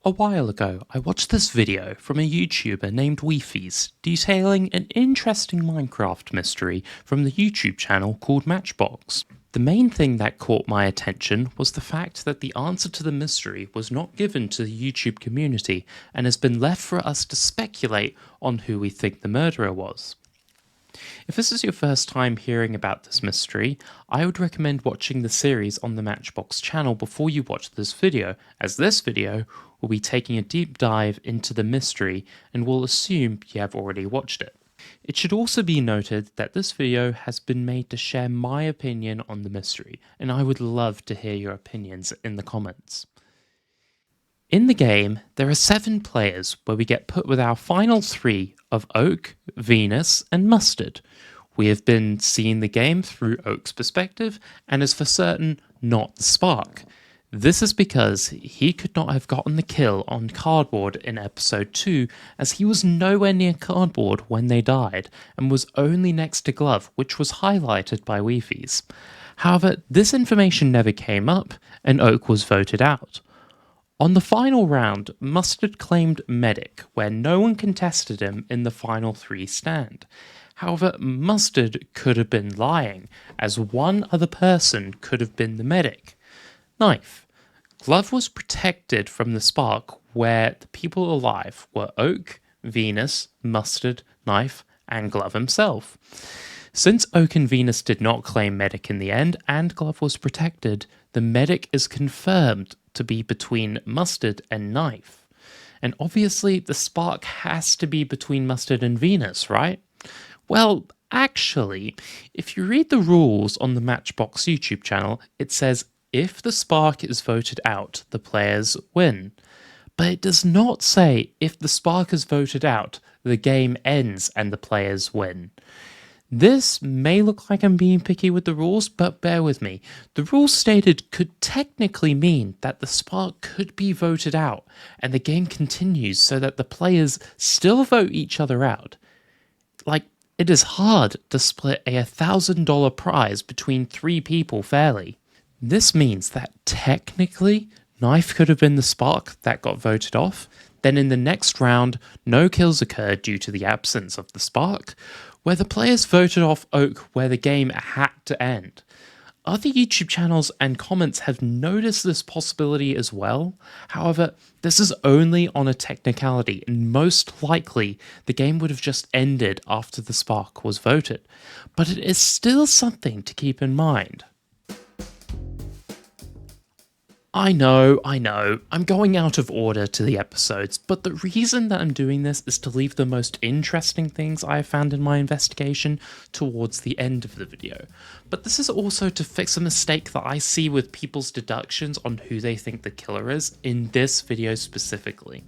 A while ago, I watched this video from a YouTuber named Weefies detailing an interesting Minecraft mystery from the YouTube channel called Matchbox. The main thing that caught my attention was the fact that the answer to the mystery was not given to the YouTube community and has been left for us to speculate on who we think the murderer was. If this is your first time hearing about this mystery, I would recommend watching the series on the Matchbox channel before you watch this video, as this video will be taking a deep dive into the mystery and will assume you have already watched it. It should also be noted that this video has been made to share my opinion on the mystery, and I would love to hear your opinions in the comments. In the game, there are 7 players where we get put with our final 3 of Oak, Venus, and Mustard. We have been seeing the game through Oak's perspective and is for certain not the Spark. This is because he could not have gotten the kill on Cardboard in episode 2 as he was nowhere near Cardboard when they died and was only next to Glove, which was highlighted by Weefies. However, this information never came up and Oak was voted out. On the final round, Mustard claimed Medic, where no one contested him in the final 3 stand. However, Mustard could have been lying, as one other person could have been the Medic. Knife. Glove was protected from the Spark, where the people alive were Oak, Venus, Mustard, Knife, and Glove himself. Since Oak and Venus did not claim Medic in the end, and Glove was protected, the Medic is confirmed to be between Mustard and Knife. And obviously, the Spark has to be between Mustard and Venus, right? Well, actually, if you read the rules on the Matchbox YouTube channel, it says if the Spark is voted out, the players win. But it does not say if the Spark is voted out, the game ends and the players win. This may look like I'm being picky with the rules, but bear with me. The rules stated could technically mean that the Spark could be voted out, and the game continues so that the players still vote each other out. Like, it is hard to split a $1,000 prize between 3 people fairly. This means that technically, Knife could have been the Spark that got voted off. Then in the next round, no kills occurred due to the absence of the Spark, where the players voted off Oak where the game had to end. Other YouTube channels and comments have noticed this possibility as well. However, this is only on a technicality, and most likely the game would have just ended after the Spark was voted. But it is still something to keep in mind. I know, I'm going out of order to the episodes, but the reason that I'm doing this is to leave the most interesting things I have found in my investigation towards the end of the video. But this is also to fix a mistake that I see with people's deductions on who they think the killer is in this video specifically.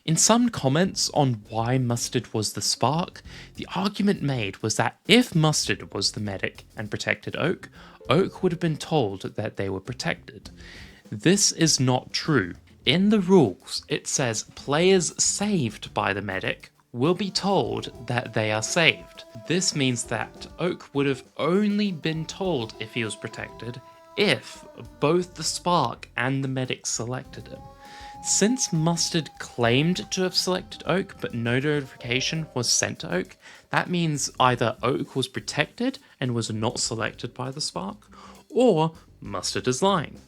In some comments on why Mustard was the Spark, the argument made was that if Mustard was the Medic and protected Oak, Oak would have been told that they were protected. This is not true. In the rules, it says players saved by the Medic will be told that they are saved. This means that Oak would have only been told if he was protected if both the Spark and the Medic selected him. Since Mustard claimed to have selected Oak but no notification was sent to Oak, that means either Oak was protected and was not selected by the Spark, or Mustard is lying.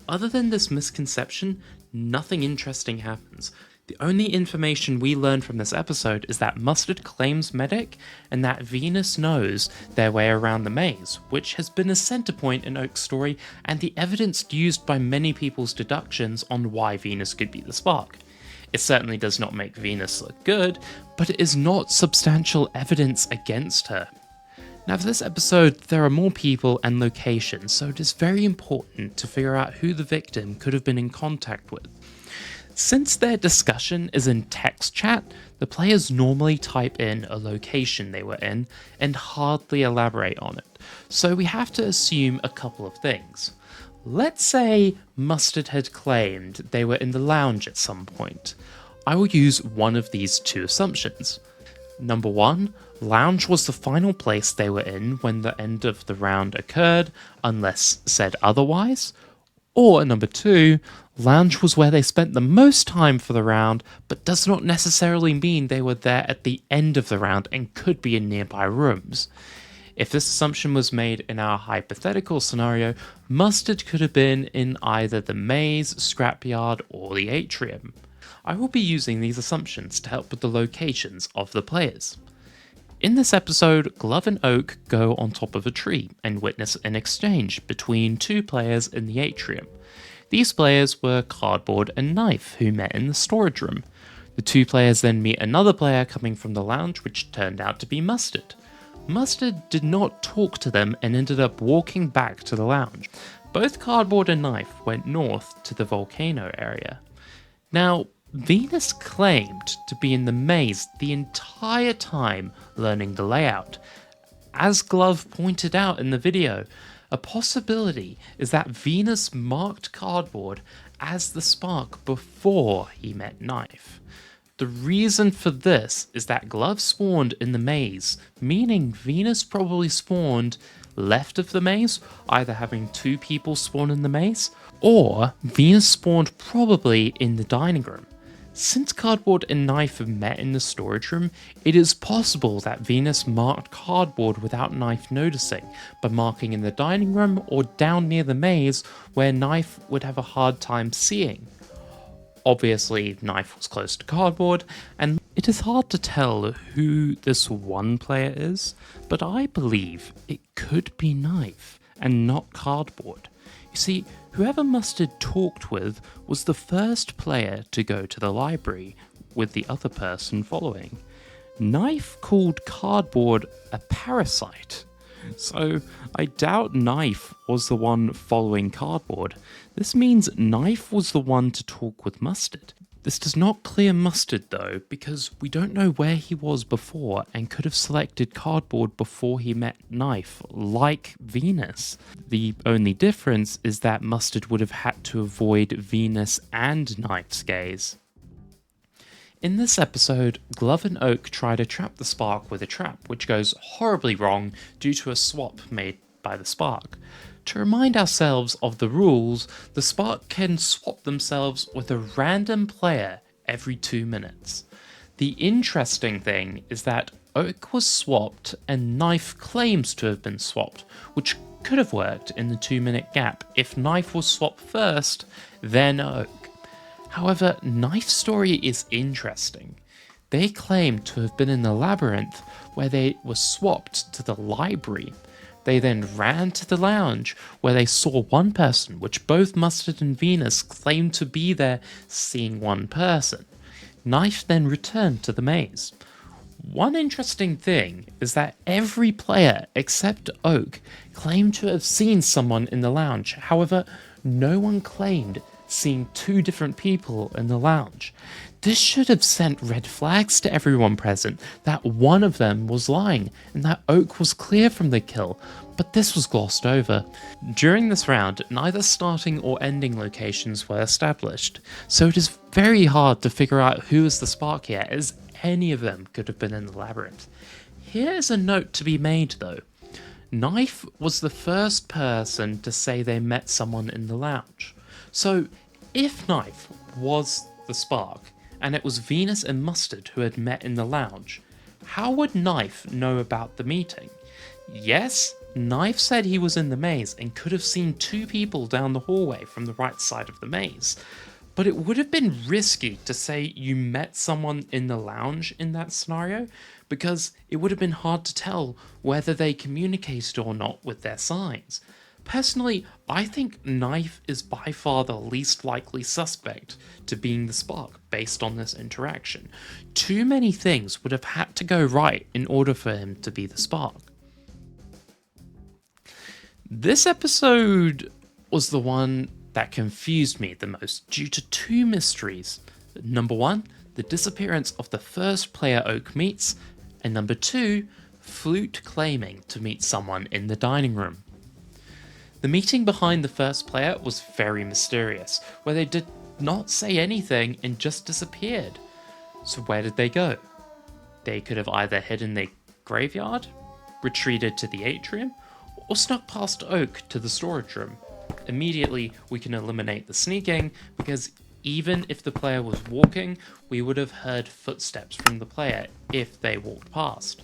Other than this misconception, nothing interesting happens. The only information we learn from this episode is that Mustard claims Medic and that Venus knows their way around the maze, which has been a center point in Oak's story and the evidence used by many people's deductions on why Venus could be the Spark. It certainly does not make Venus look good, but it is not substantial evidence against her. Now for this episode, there are more people and locations, so it is very important to figure out who the victim could have been in contact with. Since their discussion is in text chat, the players normally type in a location they were in and hardly elaborate on it, so we have to assume a couple of things. Let's say Mustard had claimed they were in the lounge at some point. I will use one of these 2 assumptions. Number 1, lounge was the final place they were in when the end of the round occurred, unless said otherwise. Or number 2, lounge was where they spent the most time for the round, but does not necessarily mean they were there at the end of the round and could be in nearby rooms. If this assumption was made in our hypothetical scenario, Mustard could have been in either the maze, scrapyard, or the atrium. I will be using these assumptions to help with the locations of the players. In this episode, Glove and Oak go on top of a tree and witness an exchange between 2 players in the atrium. These players were Cardboard and Knife, who met in the storage room. The 2 players then meet another player coming from the lounge, which turned out to be Mustard. Mustard did not talk to them and ended up walking back to the lounge. Both Cardboard and Knife went north to the volcano area. Now, Venus claimed to be in the maze the entire time learning the layout. As Glove pointed out in the video, a possibility is that Venus marked Cardboard as the spark before he met Knife. The reason for this is that Glove spawned in the maze, meaning Venus probably spawned left of the maze, either having 2 people spawn in the maze, or Venus spawned probably in the dining room. Since Cardboard and Knife have met in the storage room, it is possible that Venus marked Cardboard without Knife noticing, by marking in the dining room or down near the maze where Knife would have a hard time seeing. Obviously, Knife was close to Cardboard, and it is hard to tell who this one player is, but I believe it could be Knife and not Cardboard. You see, whoever Mustard talked with was the first player to go to the library, with the other person following. Knife called Cardboard a parasite. So I doubt Knife was the one following Cardboard. This means Knife was the one to talk with Mustard. This does not clear Mustard though, because we don't know where he was before and could have selected Cardboard before he met Knife, like Venus. The only difference is that Mustard would have had to avoid Venus and Knife's gaze. In this episode, Glove and Oak try to trap the Spark with a trap, which goes horribly wrong due to a swap made by the Spark. To remind ourselves of the rules, the Spark can swap themselves with a random player every 2 minutes. The interesting thing is that Oak was swapped and Knife claims to have been swapped, which could have worked in the 2-minute gap if Knife was swapped first, then Oak. However, Knife's story is interesting. They claim to have been in the labyrinth where they were swapped to the library. They then ran to the lounge where they saw one person, which both Mustard and Venus claimed to be there seeing one person. Knife then returned to the maze. One interesting thing is that every player except Oak claimed to have seen someone in the lounge. However, no one claimed seeing 2 different people in the lounge. This should have sent red flags to everyone present that one of them was lying and that Oak was clear from the kill, but this was glossed over. During this round, neither starting or ending locations were established, so it is very hard to figure out who is the Spark here, as any of them could have been in the labyrinth. Here is a note to be made though. Knife was the first person to say they met someone in the lounge. So, if Knife was the Spark, and it was Venus and Mustard who had met in the lounge, how would Knife know about the meeting? Yes, Knife said he was in the maze and could have seen 2 people down the hallway from the right side of the maze, but it would have been risky to say you met someone in the lounge in that scenario, because it would have been hard to tell whether they communicated or not with their signs. Personally, I think Knife is by far the least likely suspect to being the Spark based on this interaction. Too many things would have had to go right in order for him to be the Spark. This episode was the one that confused me the most due to 2 mysteries. Number 1, the disappearance of the first player Oak meets, and number 2, Flute claiming to meet someone in the dining room. The meeting behind the first player was very mysterious, where they did not say anything and just disappeared. So where did they go? They could have either hidden in the graveyard, retreated to the atrium, or snuck past Oak to the storage room. immediately we can eliminate the sneaking, because even if the player was walking, we would have heard footsteps from the player if they walked past.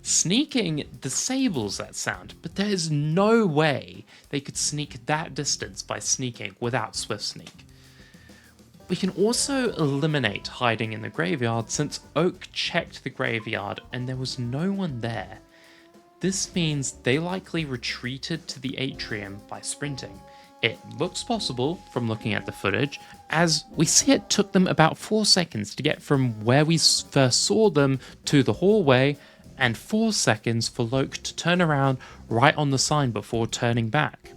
Sneaking disables that sound, but there is no way they could sneak that distance by sneaking without Swift Sneak. We can also eliminate hiding in the graveyard since Oak checked the graveyard and there was no one there. This means they likely retreated to the atrium by sprinting. It looks possible from looking at the footage, as we see it took them about 4 seconds to get from where we first saw them to the hallway, and 4 seconds for Loke to turn around right on the sign before turning back.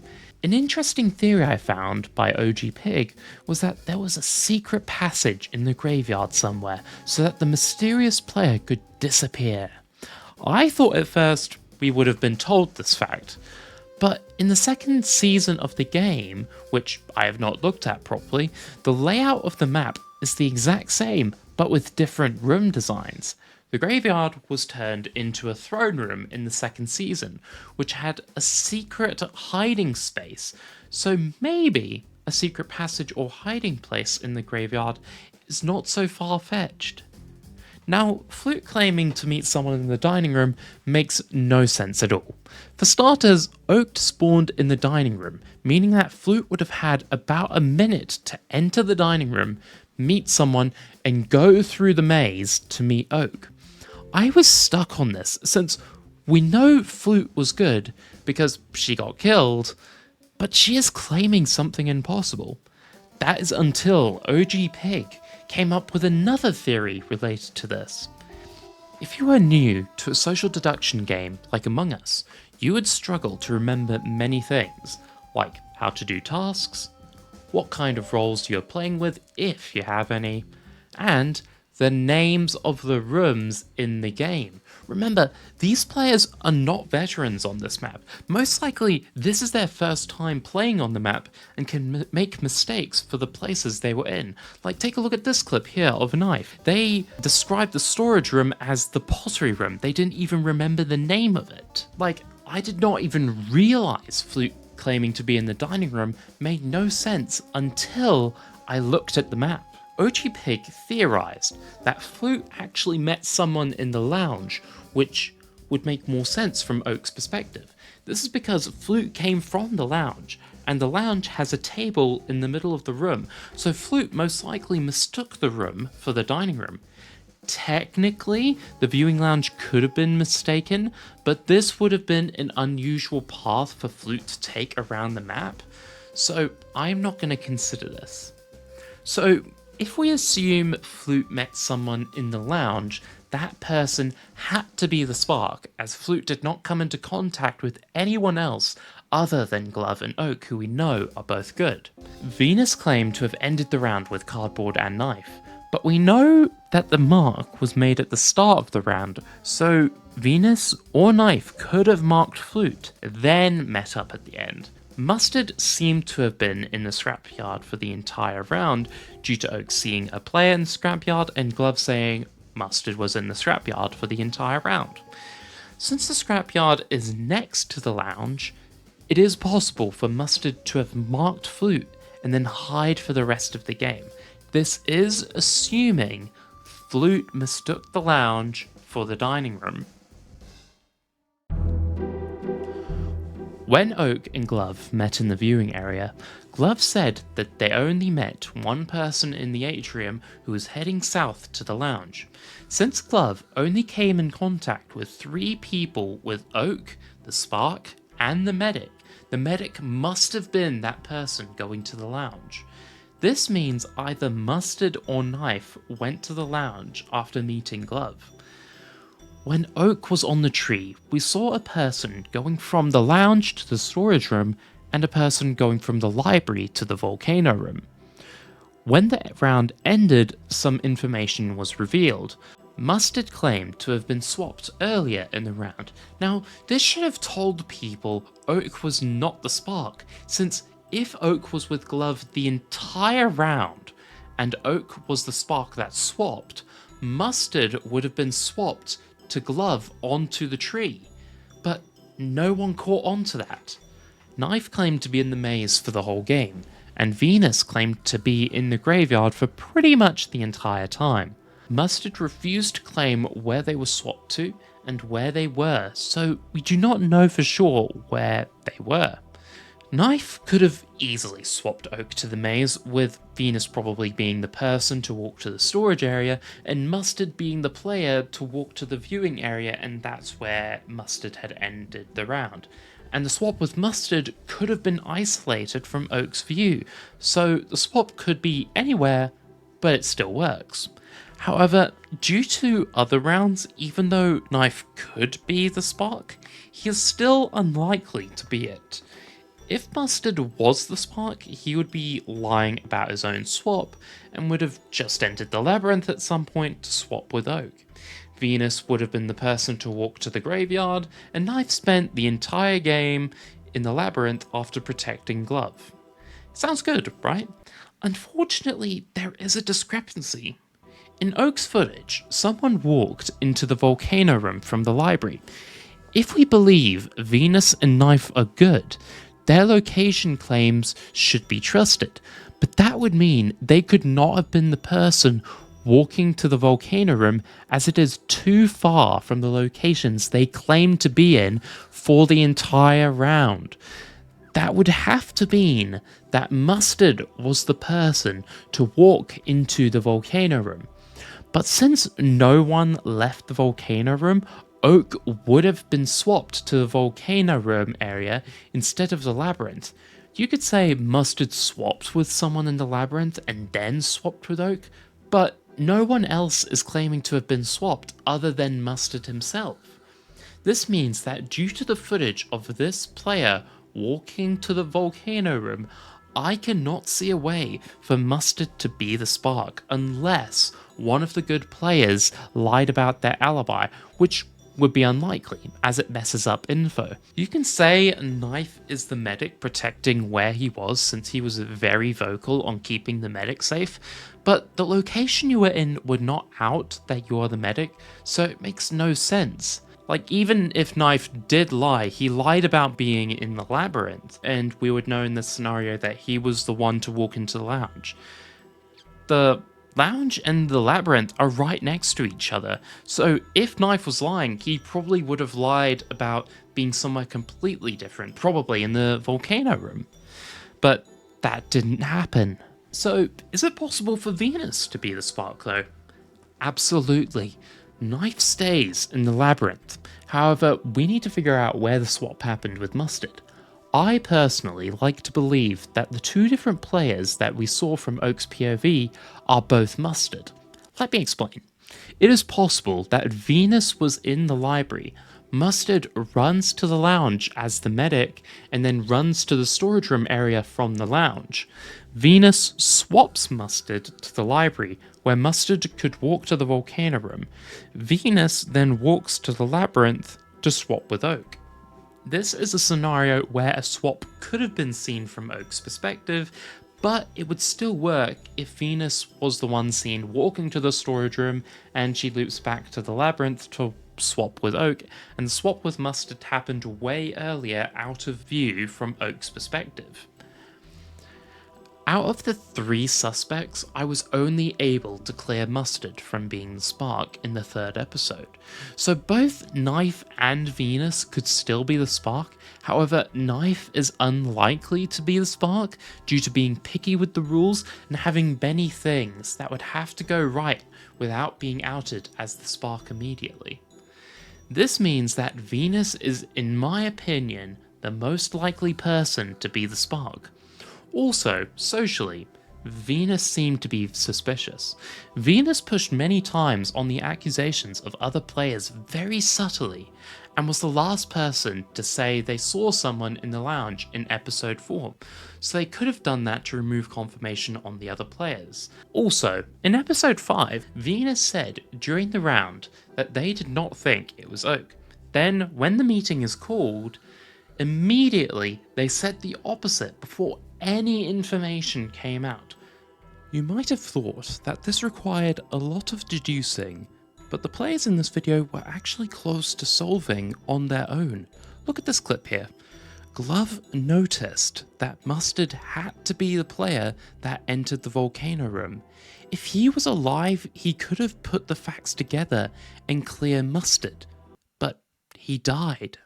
An interesting theory I found by OG Pig was that there was a secret passage in the graveyard somewhere so that the mysterious player could disappear. I thought at first we would have been told this fact, but in the second season of the game, which I have not looked at properly, the layout of the map is the exact same, but with different room designs. The graveyard was turned into a throne room in the second season, which had a secret hiding space, so maybe a secret passage or hiding place in the graveyard is not so far-fetched. Now, Flute claiming to meet someone in the dining room makes no sense at all. For starters, Oak spawned in the dining room, meaning that Flute would have had about a minute to enter the dining room, meet someone, and go through the maze to meet Oak. I was stuck on this, since we know Flute was good because she got killed, but she is claiming something impossible. That is until OG Pig came up with another theory related to this. If you are new to a social deduction game like Among Us, you would struggle to remember many things, like how to do tasks, what kind of roles you're playing with if you have any, and the names of the rooms in the game. Remember, these players are not veterans on this map. Most likely, this is their first time playing on the map and can make mistakes for the places they were in. Like, take a look at this clip here of a knife. They described the storage room as the pottery room. They didn't even remember the name of it. Like, I did not even realize Flute claiming to be in the dining room made no sense until I looked at the map. OG Pig theorized that Flute actually met someone in the lounge, which would make more sense from Oak's perspective. This is because Flute came from the lounge, and the lounge has a table in the middle of the room, so Flute most likely mistook the room for the dining room. Technically, the viewing lounge could have been mistaken, but this would have been an unusual path for Flute to take around the map, so I'm not going to consider this. So, if we assume Flute met someone in the lounge, that person had to be the spark, as Flute did not come into contact with anyone else other than Glove and Oak, who we know are both good. Venus claimed to have ended the round with cardboard and knife, but we know that the mark was made at the start of the round, so Venus or Knife could have marked Flute, then met up at the end. Mustard seemed to have been in the scrapyard for the entire round, due to Oak seeing a player in the scrapyard and Glove saying Mustard was in the scrapyard for the entire round. Since the scrapyard is next to the lounge, it is possible for Mustard to have marked Flute and then hide for the rest of the game. This is assuming Flute mistook the lounge for the dining room. When Oak and Glove met in the viewing area, Glove said that they only met one person in the atrium who was heading south to the lounge. Since Glove only came in contact with 3 people with Oak, the Spark, and the medic must have been that person going to the lounge. This means either Mustard or Knife went to the lounge after meeting Glove. When Oak was on the tree, we saw a person going from the lounge to the storage room and a person going from the library to the volcano room. When the round ended, some information was revealed. Mustard claimed to have been swapped earlier in the round. Now, this should have told people Oak was not the Spark, since if Oak was with Glove the entire round, and Oak was the Spark that swapped, Mustard would have been swapped to Glove onto the tree, but no one caught on to that. Knife claimed to be in the maze for the whole game, and Venus claimed to be in the graveyard for pretty much the entire time. Mustard refused to claim where they were swapped to and where they were, so we do not know for sure where they were. Knife could have easily swapped Oak to the maze, with Venus probably being the person to walk to the storage area, and Mustard being the player to walk to the viewing area, and that's where Mustard had ended the round. And the swap with Mustard could have been isolated from Oak's view, so the swap could be anywhere, but it still works. However, due to other rounds, even though Knife could be the spark, he is still unlikely to be it. If Mustard was the spark, he would be lying about his own swap, and would have just entered the labyrinth at some point to swap with Oak. Venus would have been the person to walk to the graveyard, and Knife spent the entire game in the labyrinth after protecting Glove. Sounds good, right? Unfortunately, there is a discrepancy. In Oak's footage, someone walked into the volcano room from the library. If we believe Venus and Knife are good, their location claims should be trusted, but that would mean they could not have been the person walking to the volcano room, as it is too far from the locations they claim to be in for the entire round. That would have to mean that Mustard was the person to walk into the volcano room. But since no one left the volcano room, Oak would have been swapped to the volcano room area instead of the labyrinth. You could say Mustard swapped with someone in the labyrinth and then swapped with Oak, but no one else is claiming to have been swapped other than Mustard himself. This means that due to the footage of this player walking to the volcano room, I cannot see a way for Mustard to be the spark unless one of the good players lied about their alibi, which would be unlikely as it messes up info. You can say Knife is the medic protecting where he was, since he was very vocal on keeping the medic safe, but the location you were in would not out that you are the medic, so it makes no sense. Like, even if Knife did lie, he lied about being in the labyrinth, and we would know in this scenario that he was the one to walk into the lounge. The lounge and the labyrinth are right next to each other, so if Knife was lying, he probably would have lied about being somewhere completely different, probably in the volcano room. But that didn't happen. So, is it possible for Venus to be the spark though? Absolutely. Knife stays in the labyrinth. However, we need to figure out where the swap happened with Mustard. I personally like to believe that the two different players that we saw from Oak's POV are both Mustard. Let me explain. It is possible that Venus was in the library, Mustard runs to the lounge as the medic, and then runs to the storage room area from the lounge. Venus swaps Mustard to the library, where Mustard could walk to the volcano room. Venus then walks to the labyrinth to swap with Oak. This is a scenario where a swap could have been seen from Oak's perspective, but it would still work if Venus was the one seen walking to the storage room and she loops back to the labyrinth to swap with Oak, and the swap with Mustard happened way earlier out of view from Oak's perspective. Out of the 3 suspects, I was only able to clear Mustard from being the spark in the 3rd episode. So both Knife and Venus could still be the spark, however Knife is unlikely to be the spark due to being picky with the rules and having many things that would have to go right without being outed as the spark immediately. This means that Venus is, in my opinion, the most likely person to be the spark. Also, socially, Venus seemed to be suspicious. Venus pushed many times on the accusations of other players very subtly, and was the last person to say they saw someone in the lounge in episode 4, so they could have done that to remove confirmation on the other players. Also, in episode 5, Venus said during the round that they did not think it was Oak. Then, when the meeting is called, immediately they said the opposite before any information came out. You might have thought that this required a lot of deducing, but the players in this video were actually close to solving on their own. Look at this clip here. Glove noticed that Mustard had to be the player that entered the volcano room. If he was alive, he could have put the facts together and clear Mustard, but he died.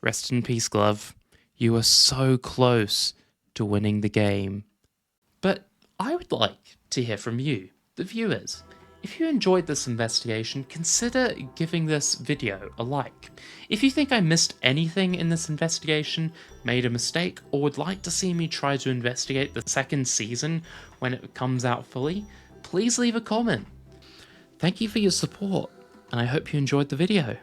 Rest in peace, Glove. You were so close to winning the game. But I would like to hear from you, the viewers. If you enjoyed this investigation, consider giving this video a like. If you think I missed anything in this investigation, made a mistake, or would like to see me try to investigate the second season when it comes out fully, please leave a comment. Thank you for your support, and I hope you enjoyed the video.